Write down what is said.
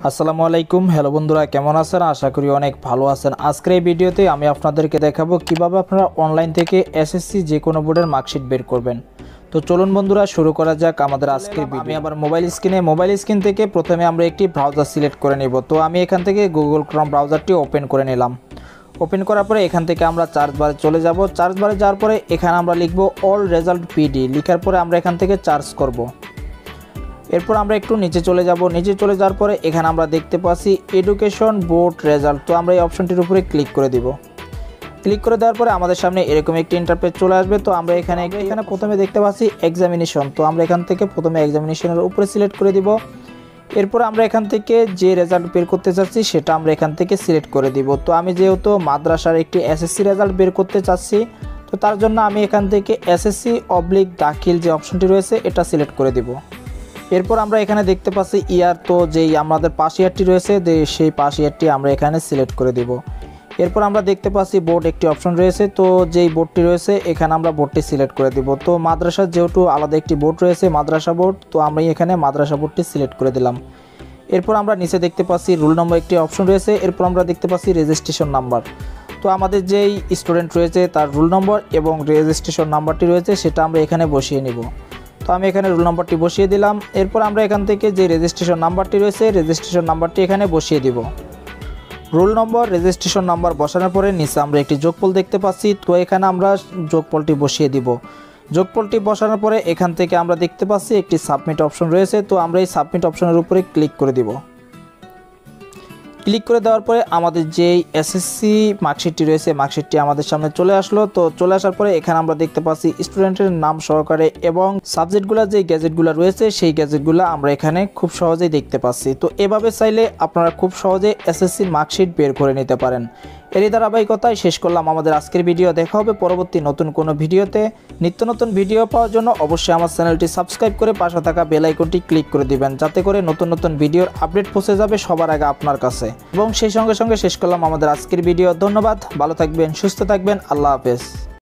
আসসালামু আলাইকুম। হ্যালো বন্ধুরা, কেমন আছেন? আশা করি অনেক ভালো আছেন। আজকের এই ভিডিওতে আমি আপনাদেরকে দেখাবো কিভাবে আপনারা অনলাইন থেকে এসএসসি যে কোনো বোর্ডের মার্কশিট বের করবেন। তো চলুন বন্ধুরা, শুরু করা যাক আমাদের আজকের ভিডিও। আমি আবার মোবাইল স্ক্রিন থেকে প্রথমে আমরা একটি ব্রাউজার সিলেক্ট করে নেব। তো আমি এখান থেকে গুগল ক্রোম ব্রাউজারটি ওপেন করে নিলাম। ওপেন করার পরে এখান থেকে আমরা সার্চ বারে চলে যাব। সার্চ বারে যাওয়ার পরে এখানে আমরা লিখব অল রেজাল্ট পিডি। লেখার পরে আমরা এখান থেকে সার্চ করব। এরপর আমরা একটু নিচে চলে যাব। নিচে চলে যাওয়ার পরে এখানে আমরা দেখতে পাচ্ছি এডুকেশন বোর্ড রেজাল্ট। তো আমরা এই অপশনটির উপরে ক্লিক করে দিব। ক্লিক করে দেওয়ার পরে আমাদের সামনে এরকম একটি ইন্টারফেস চলে আসবে। তো আমরা এখানে প্রথমে দেখতে পাচ্ছি এক্সামিনেশন। তো আমরা এখান থেকে প্রথমে এক্সামিনেশনের উপরে সিলেক্ট করে দিব। এরপর আমরা এখান থেকে যে রেজাল্ট বের করতে চাচ্ছি সেটা আমরা এখান থেকে সিলেক্ট করে দিব। তো আমি যেহেতু মাদ্রাসার একটি এসএসসি রেজাল্ট বের করতে চাচ্ছি, তো তার জন্য আমি এখান থেকে এসএসসি দাখিল যে অপশনটি রয়েছে এটা সিলেক্ট করে দিব। এরপর আমরা এখানে দেখতে পাচ্ছি ইয়ার, তো যেই আমাদের পাস ইয়ারটি রয়েছে সেই পাস ইয়ারটি আমরা এখানে সিলেক্ট করে দিব। এরপর আমরা দেখতে পাচ্ছি বোর্ড একটি অপশন রয়েছে। তো যেই বোর্ডটি রয়েছে এখানে আমরা বোর্ডটি সিলেক্ট করে দিব। তো মাদ্রাসার যেহেতু আলাদা একটি বোর্ড রয়েছে মাদ্রাসা বোর্ড, তো আমি এখানে মাদ্রাসা বোর্ডটি সিলেক্ট করে দিলাম। এরপর আমরা নিচে দেখতে পাচ্ছি রোল নম্বর একটি অপশন রয়েছে। এরপর আমরা দেখতে পাচ্ছি রেজিস্ট্রেশন নাম্বার। তো আমাদের যেই স্টুডেন্ট রয়েছে তার রোল নম্বর এবং রেজিস্ট্রেশন নাম্বারটি রয়েছে সেটা আমরা এখানে বসিয়ে নিব। তো আমি এখানে রোল নাম্বারটি বসিয়ে দিলাম। এরপর আমরা এখান থেকে যে রেজিস্ট্রেশন নাম্বারটি রয়েছে রেজিস্ট্রেশন নাম্বারটি এখানে বসিয়ে দিব। রোল নম্বর রেজিস্ট্রেশন নাম্বার বসানোর পরে নিচে আমরা একটি যোগফল দেখতে পাচ্ছি। তো এখানে আমরা যোগফলটি বসিয়ে দিব। যোগফলটি বসানোর পরে এখান থেকে আমরা দেখতে পাচ্ছি একটি সাবমিট অপশন রয়েছে। তো আমরা এই সাবমিট অপশনের উপরে ক্লিক করে দিব। ক্লিক করে দেওয়ার পরে আমাদের যেই এসএসসি মার্কশিটটি রয়েছে মার্কশিটটি আমাদের সামনে চলে আসলো। তো চলে আসার পরে এখানে আমরা দেখতে পাচ্ছি স্টুডেন্টের নাম সহকারে এবং সাবজেক্টগুলো যে গ্যাজেটগুলো রয়েছে সেই গ্যাজেটগুলো আমরা এখানে খুব সহজেই দেখতে পাচ্ছি। তো এভাবে চাইলে আপনারা খুব সহজে এসএসসির মার্কশিট বের করে নিতে পারেন। এরই ধারাবাহিকতায় শেষ করলাম আমাদের আজকের ভিডিও। দেখা হবে পরবর্তী নতুন কোনো ভিডিওতে। নিত্য নতুন ভিডিও পাওয়ার জন্য অবশ্যই আমার চ্যানেলটি সাবস্ক্রাইব করে পাশে থাকা বেল আইকনটি ক্লিক করে দিবেন, যাতে করে নতুন নতুন ভিডিওর আপডেট পৌঁছে যাবে সবার আগে আপনার কাছে। এবং সেই সঙ্গে শেষ করলাম আমাদের আজকের ভিডিও। ধন্যবাদ, ভালো থাকবেন, সুস্থ থাকবেন, আল্লাহ হাফেজ।